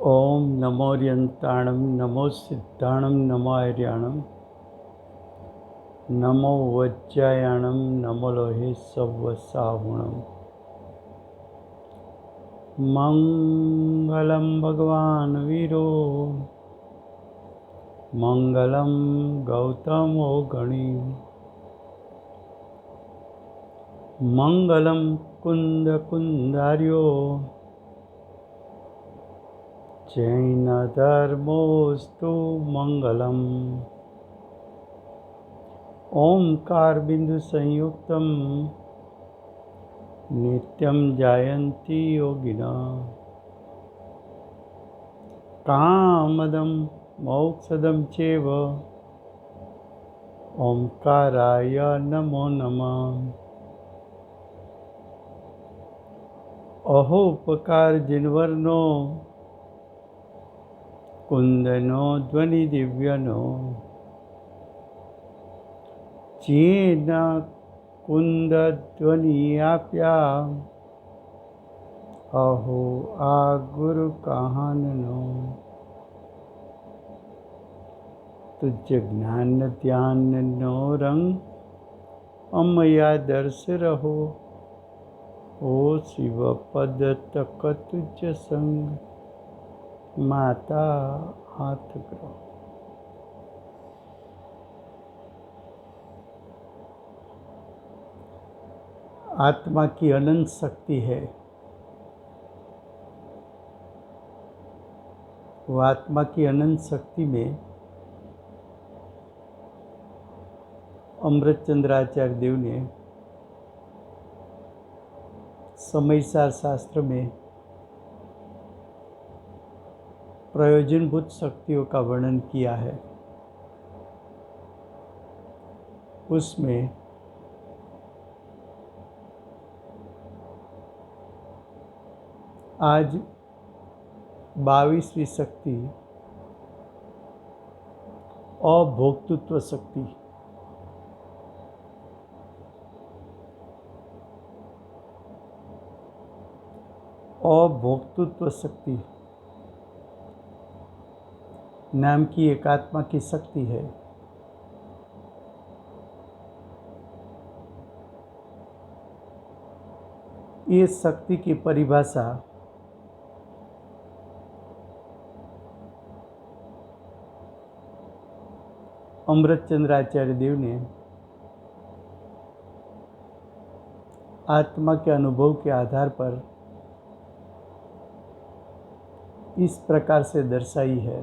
ओम नमोर्यन्ताणं नमो सिद्धाणं नमो आर्याणं नमो वज्रायाणं नमो लोहे सव्वसाहुणं। मङ्गलं भगवान् वीरो मङ्गलं गौतमो गणी मङ्गलं कुन्दकुन्दार्यो जैनधर्मोऽस्तु मङ्गलम्। ओंकार बिंदु संयुक्तम नित्यं जायन्ति योगिना कामदं मोक्षदं चैव ओंकाराय नमो नमः। अहोपकार जिनवरनो कुंदनो ध्वनि दिव्यनो चीन कुंद ध्वनि आप्या अहो आ गुरु कहाननो। तुझ ज्ञान ध्यान नो रंग अमया दर्श रहो ओ शिव पद तक तुझ संग माता हाथ ग्रह। आत्मा की अनंत शक्ति है। वो आत्मा की अनंत शक्ति में अमृतचंद्राचार्य देव ने समयसार शास्त्र में प्रयोजनभूत शक्तियों का वर्णन किया है। उसमें आज 22वीं शक्ति अभोक्तृत्व शक्ति। अभोक्तृत्व शक्ति नाम की एक आत्मा की शक्ति है। इस शक्ति की परिभाषा अमृतचंद्राचार्य देव ने आत्मा के अनुभव के आधार पर इस प्रकार से दर्शाई है।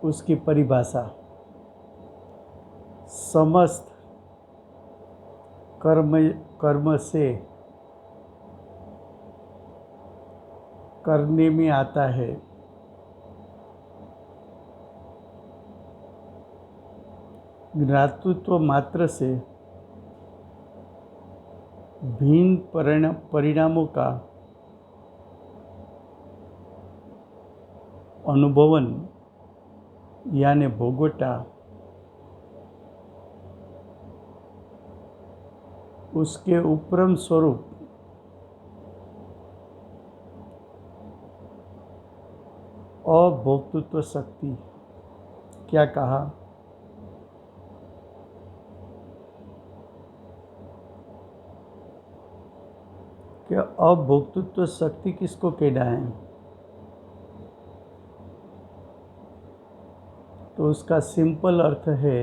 उसकी परिभाषा समस्त कर्म से करने में आता है। ज्ञातृत्व मात्र से भिन्न परिणामों का अनुभवन यानी भोगवटा उसके उपरम स्वरूप अभोक्तृत्व शक्ति। क्या कहा कि अभोक्तृत्व शक्ति किसको कहना है? तो उसका सिंपल अर्थ है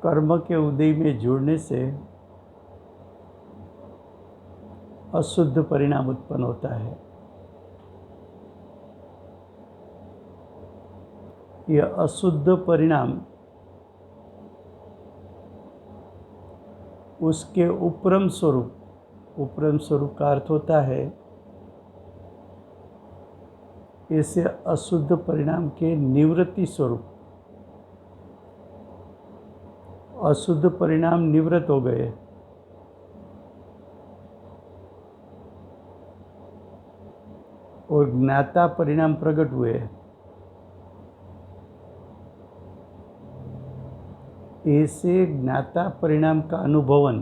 कर्म के उदय में जुड़ने से अशुद्ध परिणाम उत्पन्न होता है। यह अशुद्ध परिणाम उसके उपरम स्वरूप का अर्थ होता है ऐसे अशुद्ध परिणाम के निवृत्ति स्वरूप। अशुद्ध परिणाम निवृत्त हो गए और ज्ञाता परिणाम प्रकट हुए। ऐसे ज्ञाता परिणाम का अनुभवन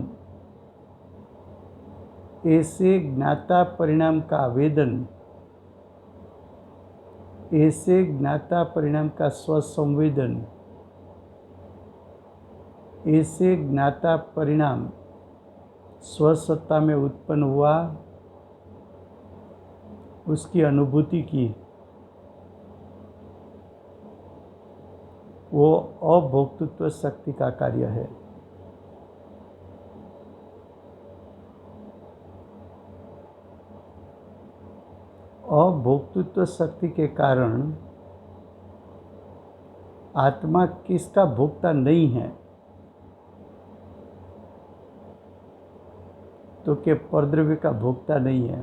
ऐसे ज्ञाता परिणाम का आवेदन, ऐसे ज्ञाता परिणाम का स्वसंवेदन, ऐसे ज्ञाता परिणाम स्वसत्ता में उत्पन्न हुआ, उसकी अनुभूति की, वो अभोक्तृत्व शक्ति का कार्य है। अभोक्तृत्व शक्ति के कारण आत्मा किसका भोक्ता नहीं है? तो के परद्रव्य का भोक्ता नहीं है।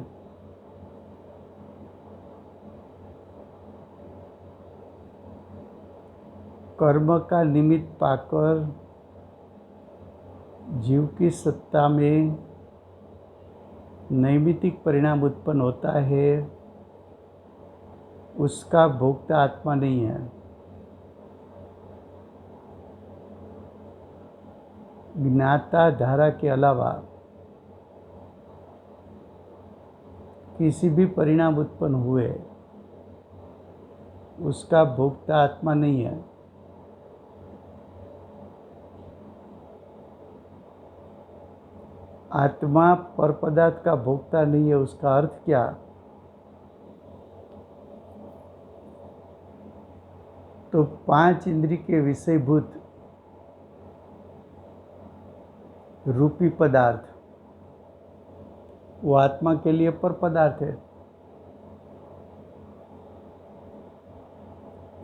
कर्म का निमित्त पाकर जीव की सत्ता में नैमित्तिक परिणाम उत्पन्न होता है, उसका भोक्ता आत्मा नहीं है। ज्ञाता धारा के अलावा किसी भी परिणाम उत्पन्न हुए, उसका भोक्ता आत्मा नहीं है। आत्मा पर पदार्थ का भोक्ता नहीं है। उसका अर्थ क्या? तो 5 इंद्रिय के विषयभूत रूपी पदार्थ वो आत्मा के लिए पर पदार्थ है।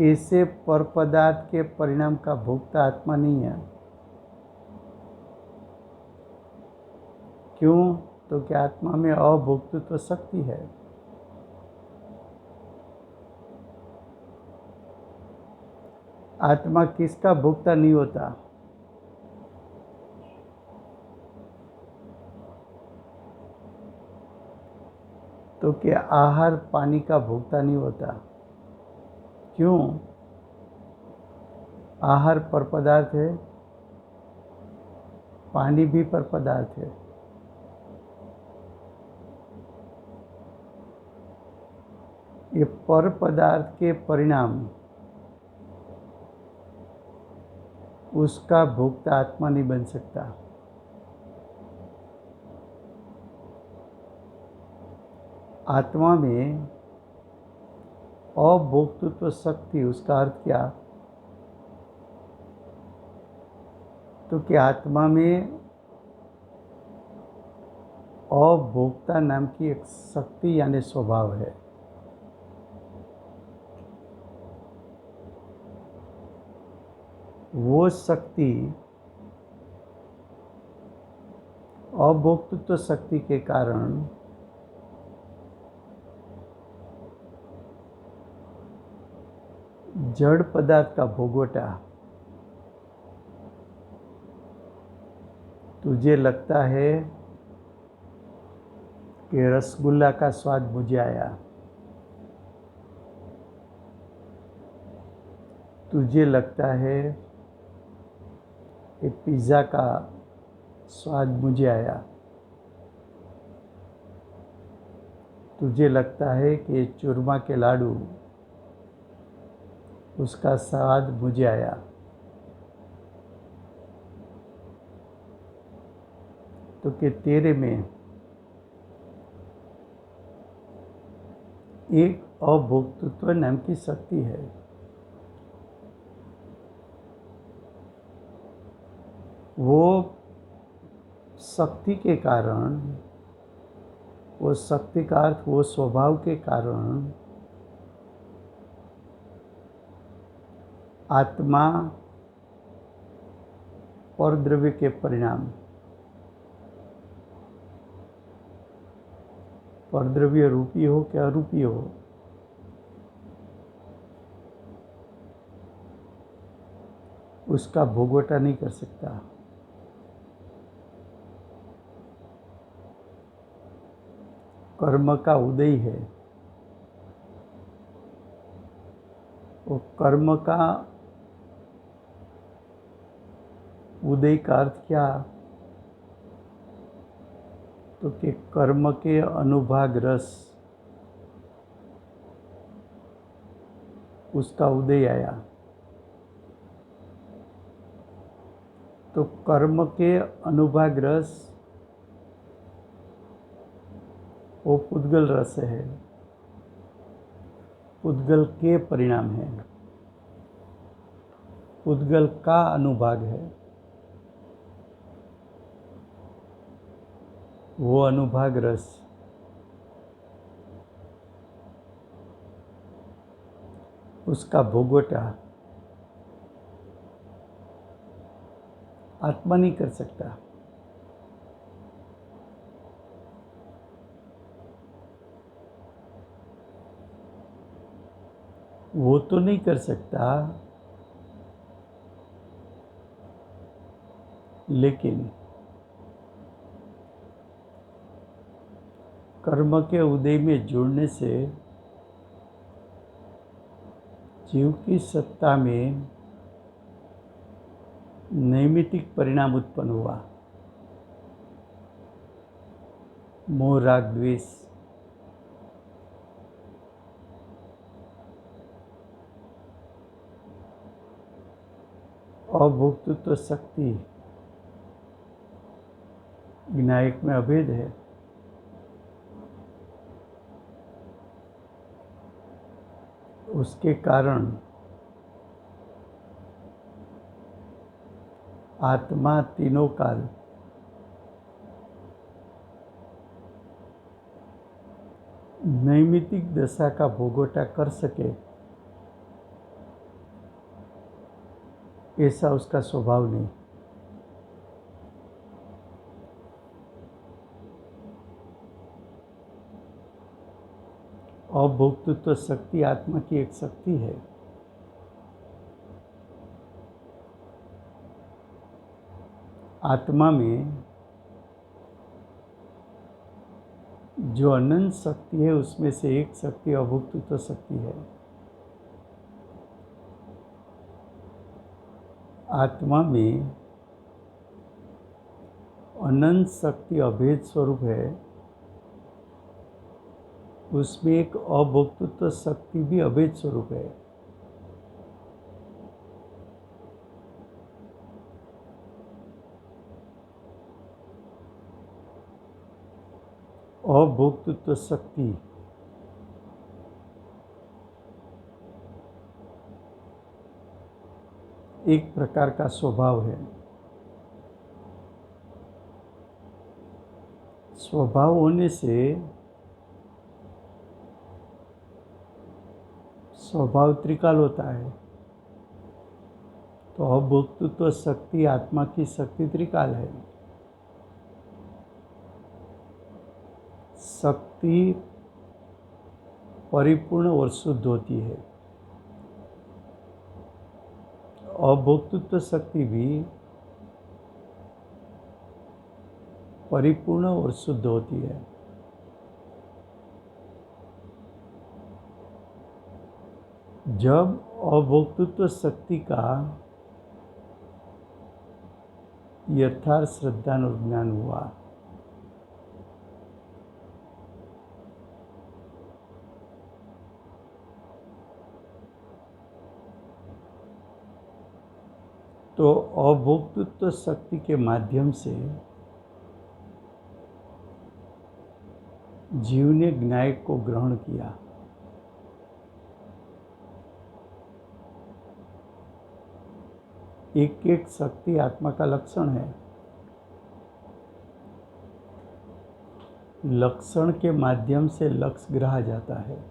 ऐसे पर पदार्थ के परिणाम का भोक्ता आत्मा नहीं है। क्यों? तो क्या आत्मा में अभोक्तृत्व शक्ति है। आत्मा किसका भोक्ता नहीं होता? तो क्या आहार पानी का भोक्ता नहीं होता? क्यों? आहार पर पदार्थ है, पानी भी पर पदार्थ है। ये पर पदार्थ के परिणाम उसका भोक्ता आत्मा नहीं बन सकता। आत्मा में अभोक्तृत्व शक्ति, उसका अर्थ क्या? तो क्या आत्मा में अभोक्ता नाम की एक शक्ति यानी स्वभाव है। वो शक्ति अभोक्तृत्व शक्ति के कारण जड़ पदार्थ का भोगवटा, तुझे लगता है कि रसगुल्ला का स्वाद मुझे आया, तुझे लगता है कि पिज़्ज़ा का स्वाद मुझे आया, तुझे लगता है कि चूरमा के लाडू उसका स्वाद मुझे आया। तो कि तेरे में एक अभोक्तृत्व नाम की शक्ति है। वो शक्ति के कारण, वो शक्ति का अर्थ वो स्वभाव के कारण आत्मा और द्रव्य के परिणाम, पर द्रव्य रूपी हो क्या अरूपी हो, उसका भोगवटा नहीं कर सकता। कर्म का उदय है, वो कर्म का उदय का अर्थ क्या? तो कि कर्म के अनुभाग रस उसका उदय आया। तो कर्म के अनुभाग रस वो पुद्गल रस है, पुद्गल के परिणाम है, पुद्गल का अनुभाग है। वो अनुभाग रस उसका भोगवटा आत्मा नहीं कर सकता। वो तो नहीं कर सकता, लेकिन कर्म के उदय में जुड़ने से जीव की सत्ता में नैमित्तिक परिणाम उत्पन्न हुआ। मोह राग द्वेष, अभोक्तृत्व शक्ति विनायक में अभेद है। उसके कारण आत्मा तीनों काल नैमित्तिक दशा का भोगवटा कर सके, ऐसा उसका स्वभाव नहीं। अभोक्तृत्व शक्ति आत्मा की एक शक्ति है। आत्मा में जो अनंत शक्ति है उसमें से एक शक्ति अभोक्तृत्व शक्ति है। आत्मा में अनंत शक्ति अभेद स्वरूप है, उसमें एक अभोक्तृत्व शक्ति भी अभेद स्वरूप है। अभोक्तृत्व शक्ति एक प्रकार का स्वभाव है। स्वभाव होने से स्वभाव त्रिकाल होता है, तो अभोक्तृत्व शक्ति आत्मा की शक्ति त्रिकाल है। शक्ति परिपूर्ण और शुद्ध होती है, अभोक्तृत्व शक्ति भी परिपूर्ण और शुद्ध होती है। जब अभोक्तृत्व शक्ति का यथार्थ श्रद्धा और ज्ञान हुआ, तो अभोक्तृत्व शक्ति के माध्यम से जीव ने ज्ञायक को ग्रहण किया। एक एक शक्ति आत्मा का लक्षण है। लक्षण के माध्यम से लक्ष्य ग्रहा जाता है।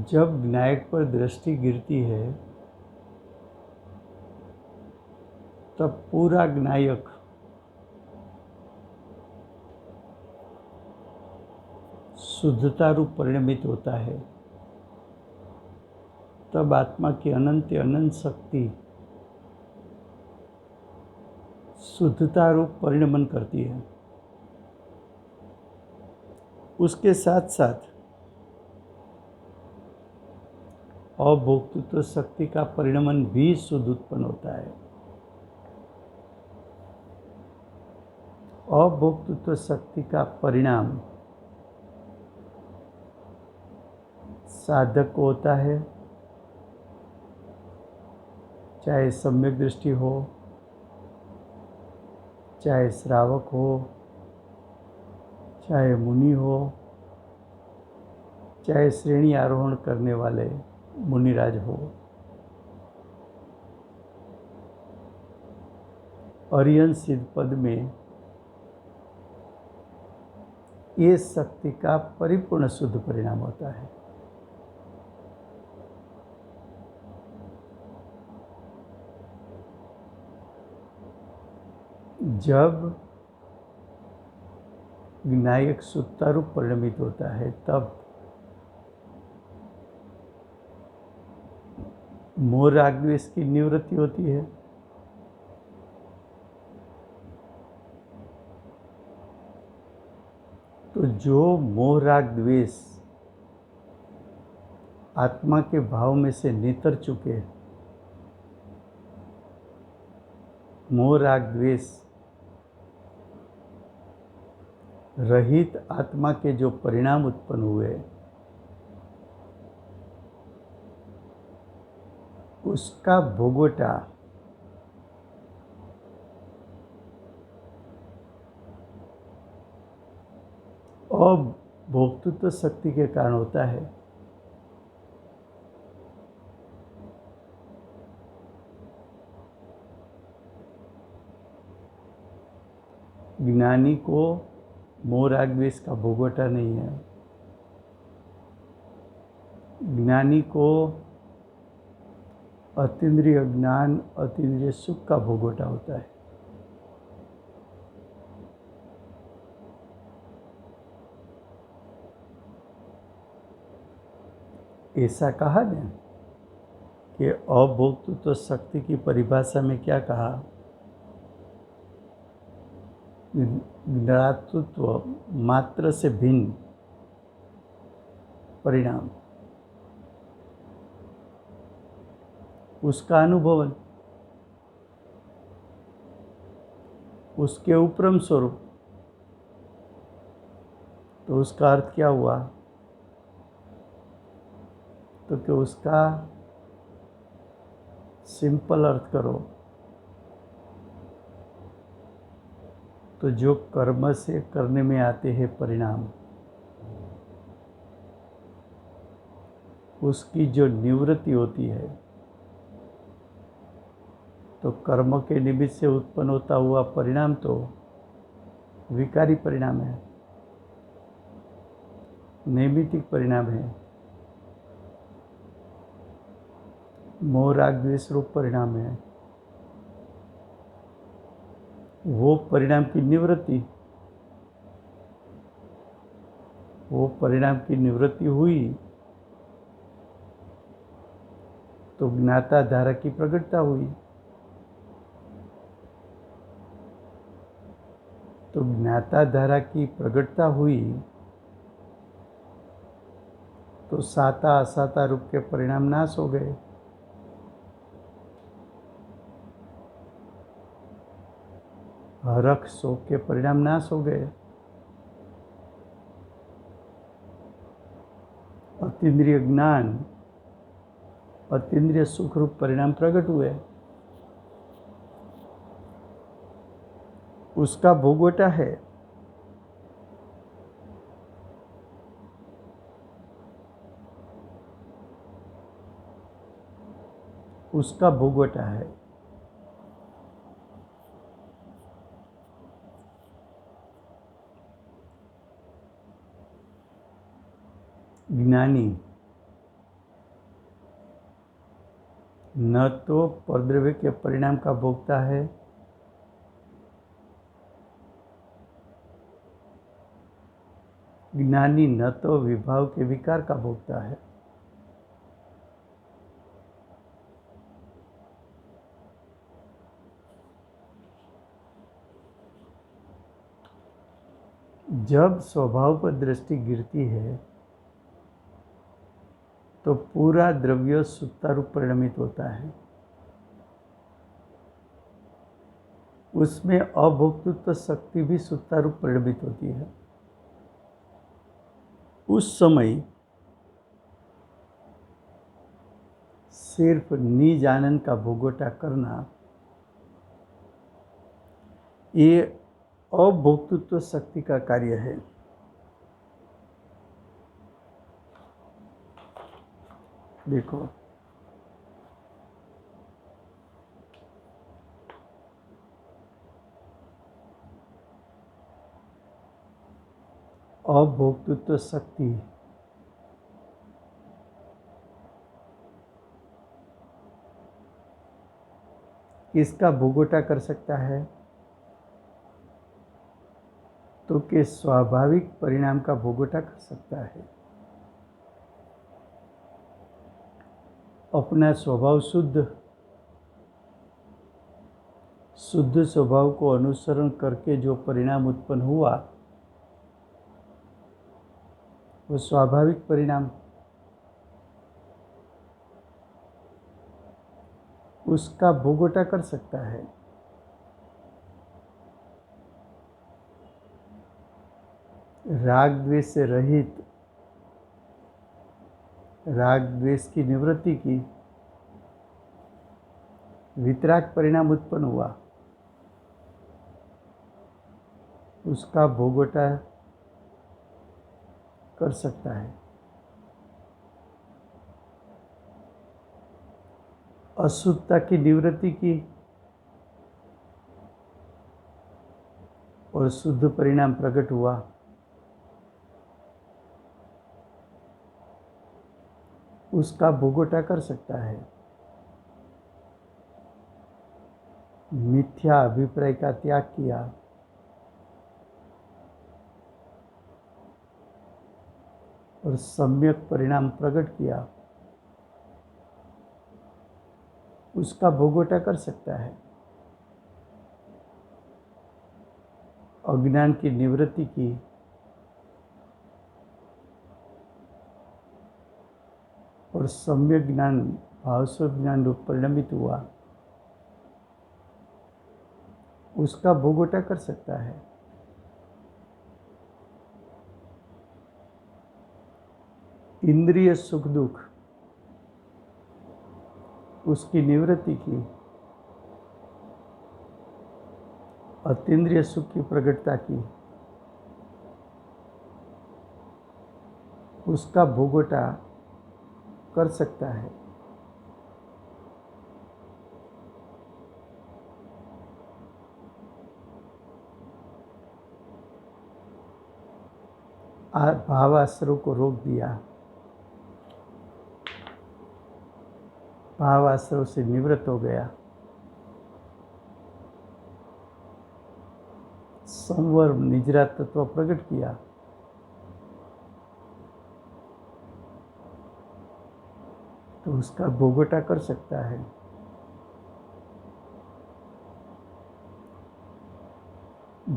जब ज्ञायक पर दृष्टि गिरती है तब पूरा ज्ञायक शुद्धता रूप परिणमित होता है। तब आत्मा की अनंत अनंत शक्ति शुद्धता रूप परिणमन करती है। उसके साथ साथ अभोक्तृत्व शक्ति का परिणमन भी शुद्ध उत्पन्न होता है। अभोक्तृत्व शक्ति का परिणाम साधक को होता है, चाहे सम्यक दृष्टि हो, चाहे श्रावक हो, चाहे मुनि हो, चाहे श्रेणी आरोहण करने वाले मुनिराज हो। अरिहंत सिद्ध पद में ये शक्ति का परिपूर्ण शुद्ध परिणाम होता है। जब विनायक सुत्तारूप परिणमित होता है तब मोह राग द्वेष की निवृत्ति होती है। तो जो मोह राग द्वेष आत्मा के भाव में से नितर चुके, मोह राग द्वेष रहित आत्मा के जो परिणाम उत्पन्न हुए, उसका भोगवटा अभोक्तृत्व शक्ति के कारण होता है। ज्ञानी को मोह राग द्वेष का भोगवटा नहीं है। ज्ञानी को अतीन्द्रिय ज्ञान, अतीन्द्रिय सुख का भोगवटा होता है। ऐसा कहा न कि अभोक्तृत्व शक्ति की परिभाषा में क्या कहा? ज्ञातृत्व मात्र से भिन्न परिणाम, उसका अनुभवन, उसके उपरम स्वरूप। तो उसका अर्थ क्या हुआ? तो कि उसका सिंपल अर्थ करो तो जो कर्म से करने में आते हैं परिणाम, उसकी जो निवृत्ति होती है, तो कर्म के निमित्त से उत्पन्न होता हुआ परिणाम तो विकारी परिणाम है, नैमित्तिक परिणाम है, मोह राग द्वेष रूप परिणाम है। वो परिणाम की निवृत्ति, वो परिणाम की निवृत्ति हुई तो ज्ञाता धारा की प्रकटता हुई। तो ज्ञाता धारा की प्रकटता हुई तो साता असाता रूप के परिणाम नाश हो गए। हरख शोक के परिणाम नाश हो गए। अतीन्द्रिय ज्ञान, अतीन्द्रिय सुख रूप परिणाम प्रकट हुए। उसका भोगवटा है। उसका भोगवटा है। ज्ञानी न तो परद्रव्य के परिणाम का भोगता है, ज्ञानी न तो विभाव के विकार का भोगता है। जब स्वभाव पर दृष्टि गिरती है तो पूरा द्रव्य सुत्तारूप परिणमित होता है। उसमें अभोक्तृत्व शक्ति भी सुत्ता रूप परिणमित होती है। उस समय सिर्फ निज आनंद का भोगवटा करना ये अभोक्तृत्व शक्ति का कार्य है। देखो, अभोक्तृत्व शक्ति किसका भोगवटा कर सकता है? तो के स्वाभाविक परिणाम का भोगवटा कर सकता है। अपना स्वभाव शुद्ध स्वभाव को अनुसरण करके जो परिणाम उत्पन्न हुआ वो स्वाभाविक परिणाम, उसका भोगवटा कर सकता है। राग द्वेष से रहित, राग द्वेष की निवृत्ति की, वितराग परिणाम उत्पन्न हुआ, उसका भोगवटा कर सकता है। अशुद्धता की निवृत्ति की और शुद्ध परिणाम प्रकट हुआ, उसका भोगवटा कर सकता है। मिथ्या अभिप्राय का त्याग किया, और सम्यक परिणाम प्रकट किया, उसका भोगवटा कर सकता है। अज्ञान की निवृत्ति की और सम्यक ज्ञान भावस्वरूप ज्ञान रूप परिणमित हुआ, उसका भोगवटा कर सकता है। इंद्रिय सुख दुख उसकी निवृत्ति की, अतीन्द्रिय सुख की प्रकटता की, उसका भोगवटा कर सकता है। भावाश्रव को रोक दिया, भावाश्रव से निवृत्त हो गया, संवर निजरा तत्व प्रकट किया, तो उसका भोगवटा कर सकता है।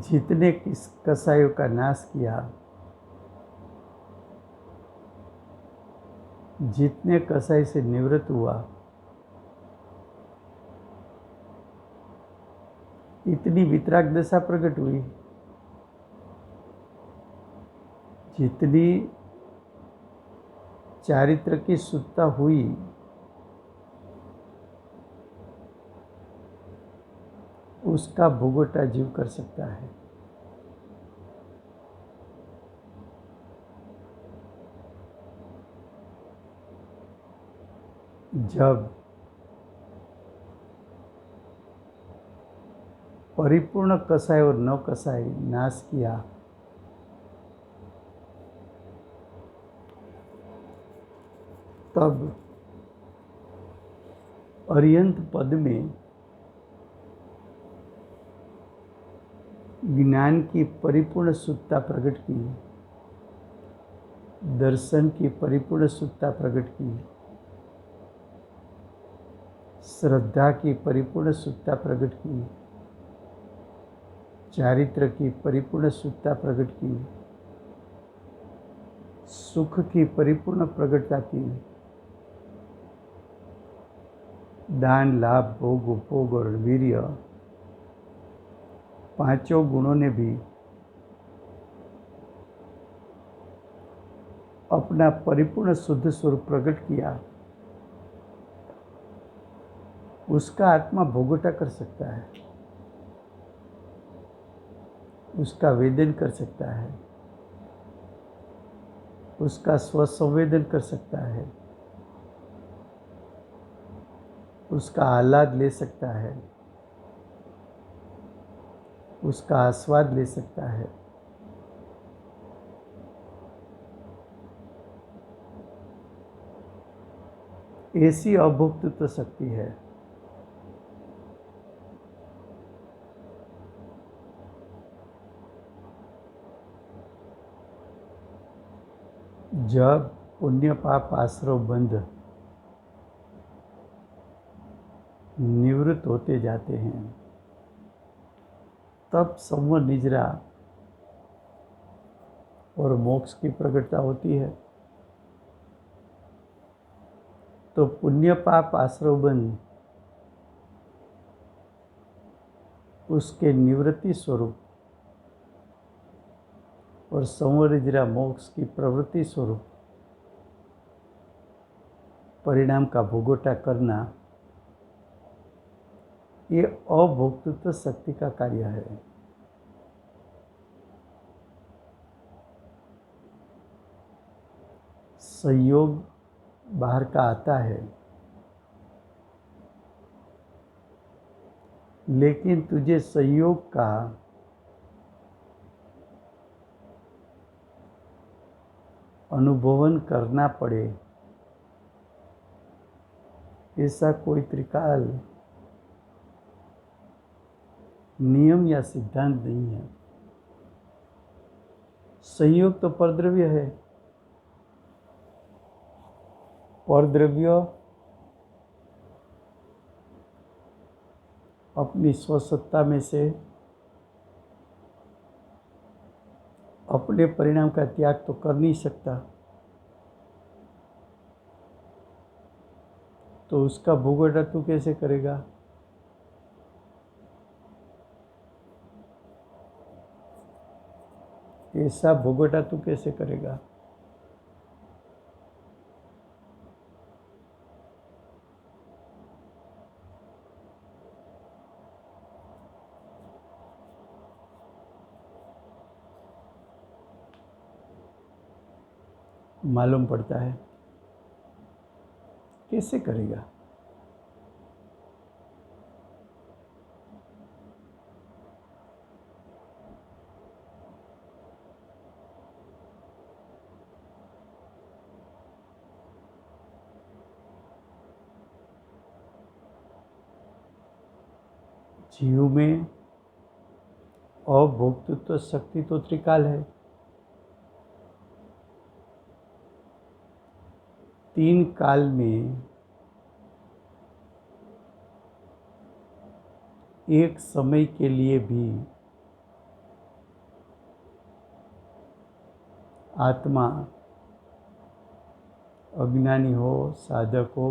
जितने किस कसायों का नाश किया, जितने कसाई से निवृत्त हुआ, इतनी वितराग दशा प्रकट हुई, जितनी चारित्र की शुद्धता हुई, उसका भोगवटा जीव कर सकता है। जब परिपूर्ण कसाय और न कसाय नाश किया, तब अर्यंत पद में ज्ञान की परिपूर्ण शुद्धता प्रकट की, दर्शन की परिपूर्ण शुद्धता प्रकट की, श्रद्धा की परिपूर्ण शुद्धता प्रकट की, चारित्र की परिपूर्ण शुद्धता प्रकट की, सुख की परिपूर्ण प्रकटता की, दान लाभ भोग उपभोग और वीर्य पांचों गुणों ने भी अपना परिपूर्ण शुद्ध स्वरूप प्रकट किया, उसका आत्मा भोगवटा कर सकता है, उसका वेदन कर सकता है, उसका स्वसंवेदन कर सकता है, उसका आह्लाद ले सकता है, उसका आस्वाद ले सकता है। ऐसी अभोक्तृत्व शक्ति है। जब पुण्य पाप आश्रव बंध निवृत्त होते जाते हैं, तब संवर निजरा और मोक्ष की प्रकटता होती है। तो पुण्य पाप आश्रव बंध उसके निवृत्ति स्वरूप और संवर निजरा मोक्ष की प्रवृत्ति स्वरूप परिणाम का भोगवटा करना, ये अभोक्तृत्व शक्ति का कार्य है। संयोग बाहर का आता है, लेकिन तुझे संयोग का अनुभवन करना पड़े, ऐसा कोई त्रिकाल नियम या सिद्धांत नहीं है। संयोग तो परद्रव्य है। परद्रव्य अपनी स्वसत्ता में से अपने परिणाम का त्याग तो कर नहीं सकता, तो उसका भोगवटा तू कैसे करेगा? ऐसा भोगवटा तू कैसे करेगा? मालूम पड़ता है, कैसे करेगा? जीव में अभोक्तृत्व शक्ति तो त्रिकाल है। तीन काल में एक समय के लिए भी आत्मा अज्ञानी हो, साधक हो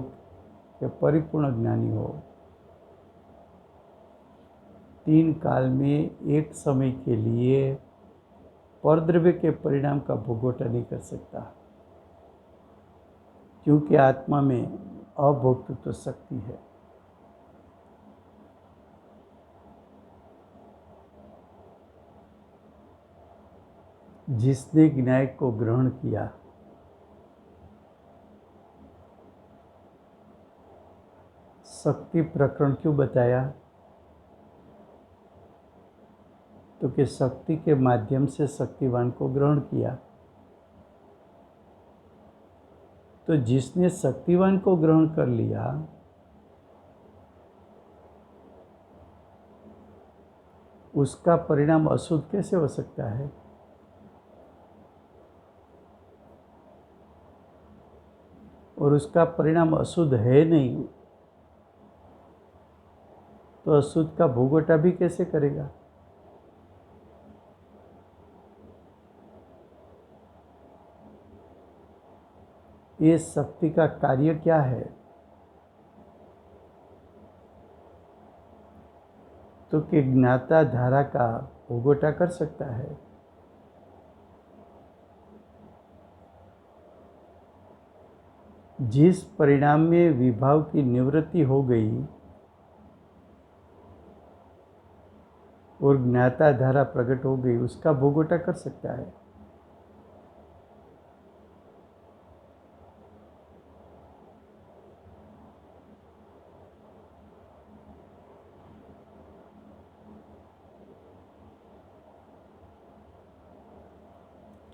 या परिपूर्ण ज्ञानी हो, तीन काल में एक समय के लिए परद्रव्य के परिणाम का भोगवटा नहीं कर सकता, क्योंकि आत्मा में अभोक्तृत्व शक्ति है। जिसने न्याय को ग्रहण किया, शक्ति प्रकरण क्यों बताया? तो कि शक्ति के माध्यम से शक्तिवान को ग्रहण किया। तो जिसने शक्तिवान को ग्रहण कर लिया, उसका परिणाम अशुद्ध कैसे हो सकता है? और उसका परिणाम अशुद्ध है नहीं, तो अशुद्ध का भोगवटा भी कैसे करेगा? ये शक्ति का कार्य क्या है? तो कि ज्ञाता धारा का भोगोटा कर सकता है। जिस परिणाम में विभाव की निवृत्ति हो गई और ज्ञाता धारा प्रकट हो गई, उसका भोगोटा कर सकता है।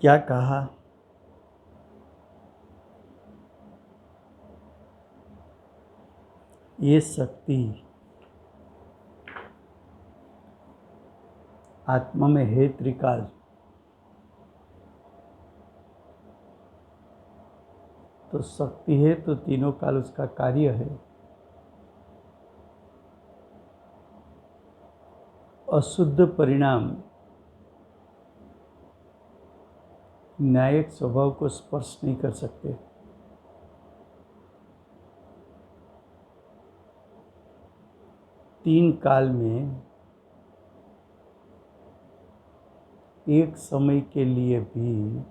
क्या कहा? ये शक्ति आत्मा में है त्रिकाल। तो शक्ति है तो तीनों काल उसका कार्य है। अशुद्ध परिणाम न्यायिक स्वभाव को स्पर्श नहीं कर सकते। तीन काल में एक समय के लिए भी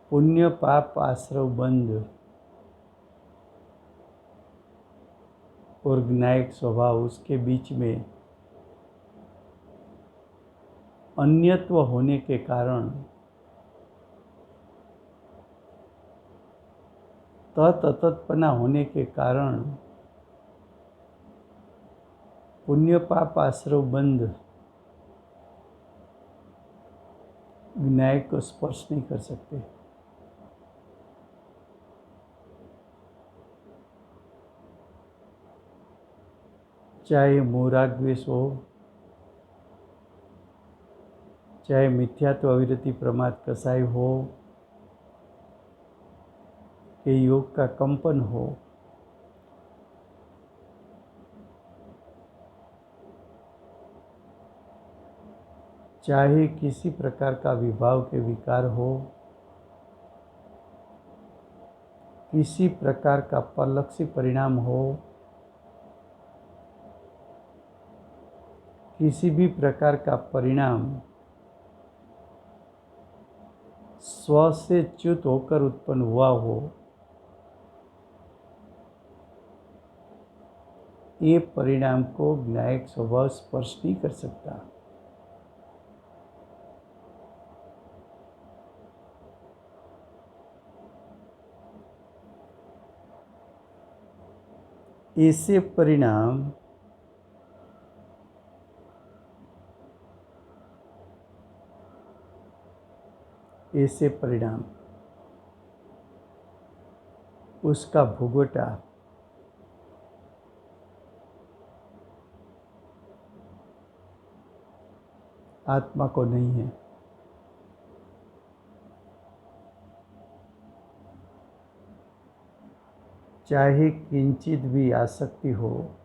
पुण्य पाप आश्रव बंध और न्यायिक स्वभाव, उसके बीच में अन्यत्व होने के कारण, तत्पना होने के कारण पुण्य पाप आश्रव बंध न्याय को स्पर्श नहीं कर सकते। चाहे मोराग्वेश हो, चाहे मिथ्यात्व अविरति प्रमाद कसाई हो, कि योग का कंपन हो, चाहे किसी प्रकार का विभाव के विकार हो, किसी प्रकार का परलक्षी परिणाम हो, किसी भी प्रकार का परिणाम स्व से च्युत होकर उत्पन्न हुआ हो, ये परिणाम को न्यायिक स्वभाव स्पर्श नहीं कर सकता। ऐसे परिणाम उसका भोगोटा आत्मा को नहीं है। चाहे किंचित भी आसक्ति हो,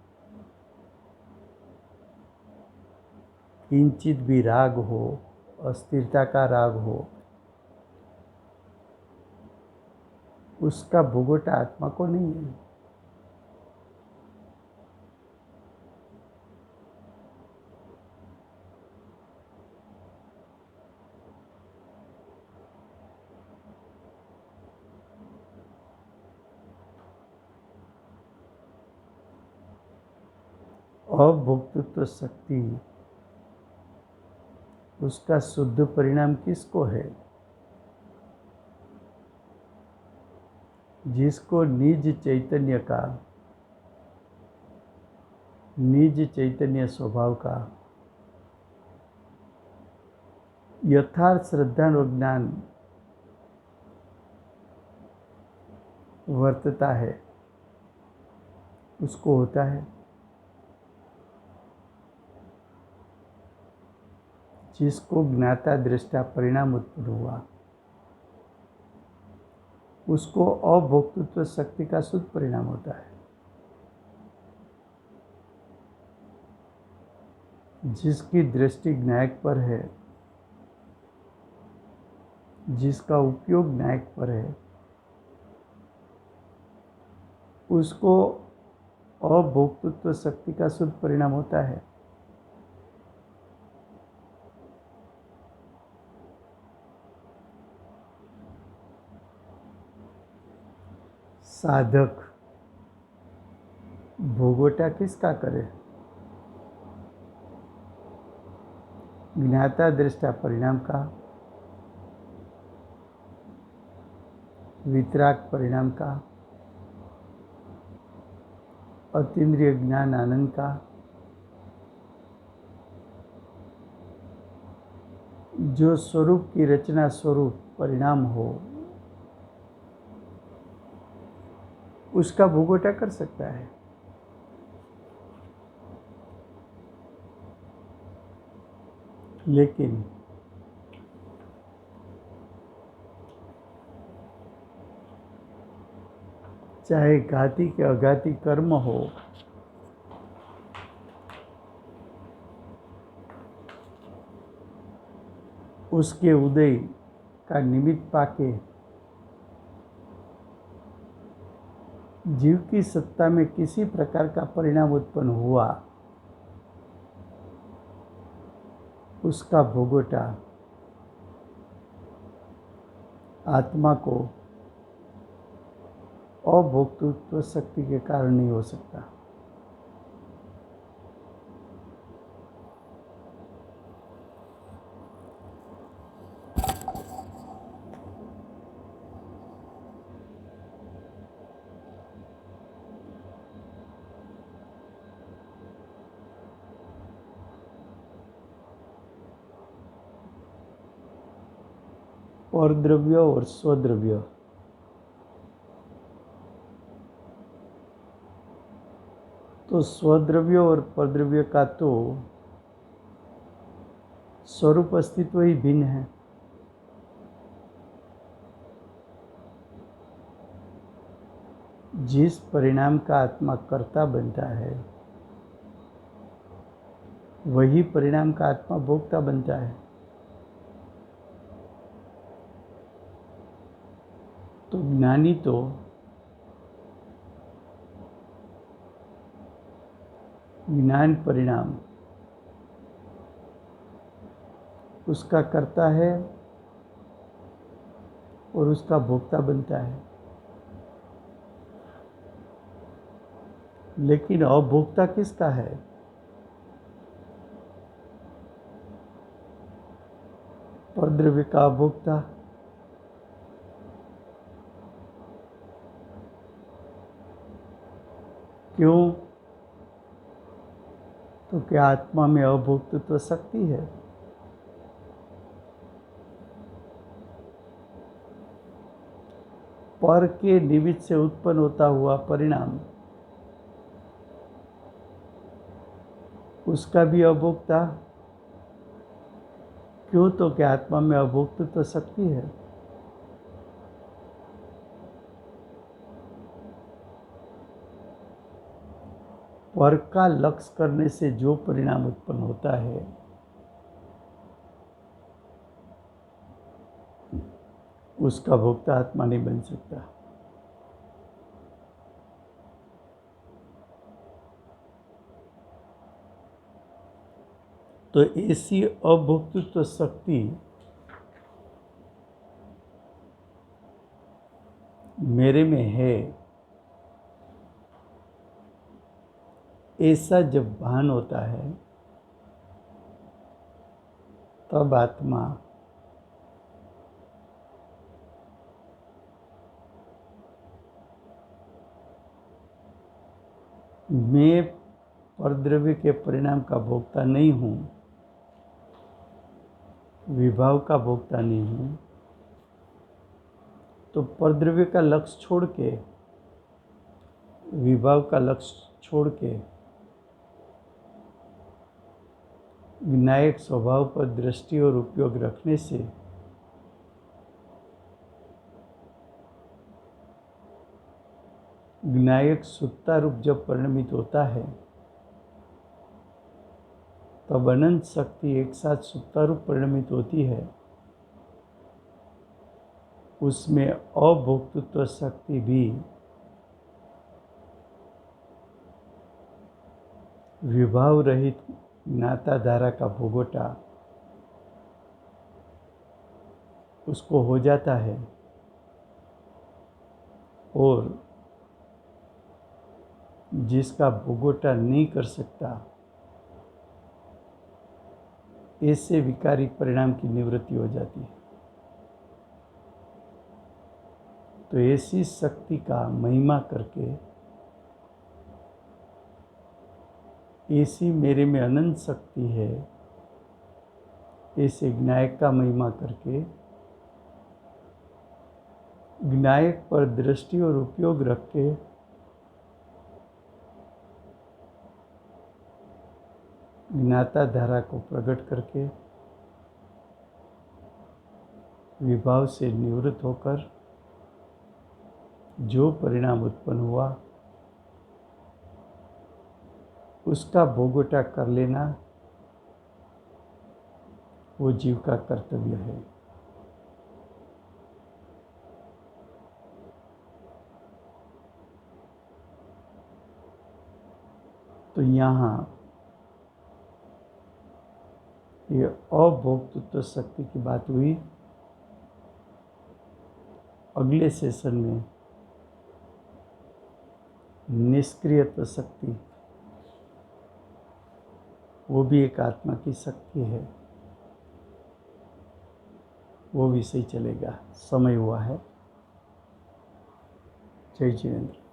किंचित भी राग हो, अस्थिरता का राग हो, उसका भोगोटा आत्मा को नहीं है। अभोक्तृत्व शक्ति, उसका शुद्ध परिणाम किसको है? जिसको निज चैतन्य स्वभाव का यथार्थ श्रद्धा और ज्ञान वर्तता है, उसको होता है। जिसको ज्ञाता दृष्टा परिणाम उत्पन्न हुआ, उसको अभोक्तृत्व शक्ति का शुद्ध परिणाम होता है। जिसकी दृष्टि न्यायिक पर है, जिसका उपयोग न्यायिक पर है, उसको अभोक्तृत्व शक्ति का शुद्ध परिणाम होता है। साधक भोगवटा किसका करे? ज्ञाता दृष्टा परिणाम का, वितराग परिणाम का, अतीन्द्रिय ज्ञान आनंद का, जो स्वरूप की रचना स्वरूप परिणाम हो उसका भोगवटा कर सकता है। लेकिन चाहे घाती के अघाती कर्म हो, उसके उदय का निमित्त पाके जीव की सत्ता में किसी प्रकार का परिणाम उत्पन्न हुआ, उसका भोगवटा आत्मा को अभोक्तृत्व शक्ति के कारण नहीं हो सकता। परद्रव्य और स्वद्रव्य, तो स्वद्रव्य और परद्रव्य का तो स्वरूप अस्तित्व ही भिन्न है। जिस परिणाम का आत्मा कर्ता बनता है वही परिणाम का आत्मा भोक्ता बनता है। तो ज्ञानी तो ज्ञान परिणाम उसका करता है और उसका भोक्ता बनता है। लेकिन अभोक्ता किसका है? परद्रव्य का अभोक्ता। क्यों? तो क्या आत्मा में अभोक्तृत्व शक्ति है? पर के निमित्त से उत्पन्न होता हुआ परिणाम उसका भी अभोक्ता। क्यों? तो क्या आत्मा में अभोक्तृत्व शक्ति है? पर का लक्ष्य करने से जो परिणाम उत्पन्न होता है उसका भोक्ता आत्मा नहीं बन सकता। तो ऐसी अभोक्तृत्व शक्ति मेरे में है, ऐसा जब भान होता है तब आत्मा मैं परद्रव्य के परिणाम का भोक्ता नहीं हूँ, विभाव का भोक्ता नहीं हूँ, तो परद्रव्य का लक्ष्य छोड़ के, विभाव का लक्ष्य छोड़ के विनायक स्वभाव पर दृष्टि और उपयोग रखने से विनायक सुत्ता रूप जब परिणमित होता है तब अनंत शक्ति एक साथ सुत्ता रूप परिणमित होती है। उसमें अभोक्तृत्व शक्ति भी विभाव रहित ज्ञाता धारा का भोगोटा उसको हो जाता है और जिसका भोगोटा नहीं कर सकता, ऐसे विकारी परिणाम की निवृत्ति हो जाती है। तो ऐसी शक्ति का महिमा करके, ऐसी मेरे में अनंत शक्ति है, ऐसे ज्ञायक का महिमा करके ज्ञायक पर दृष्टि और उपयोग रख के ज्ञाता धारा को प्रकट करके विभाव से निवृत्त होकर जो परिणाम उत्पन्न हुआ उसका भोगोटा कर लेना वो जीव का कर्तव्य है। तो यहाँ ये अभोक्तृत्व शक्ति की बात हुई। अगले सेशन में निष्क्रियत्व शक्ति, वो भी एक आत्मा की शक्ति है, वो विषय चलेगा। समय हुआ है। जय जिनेंद्र।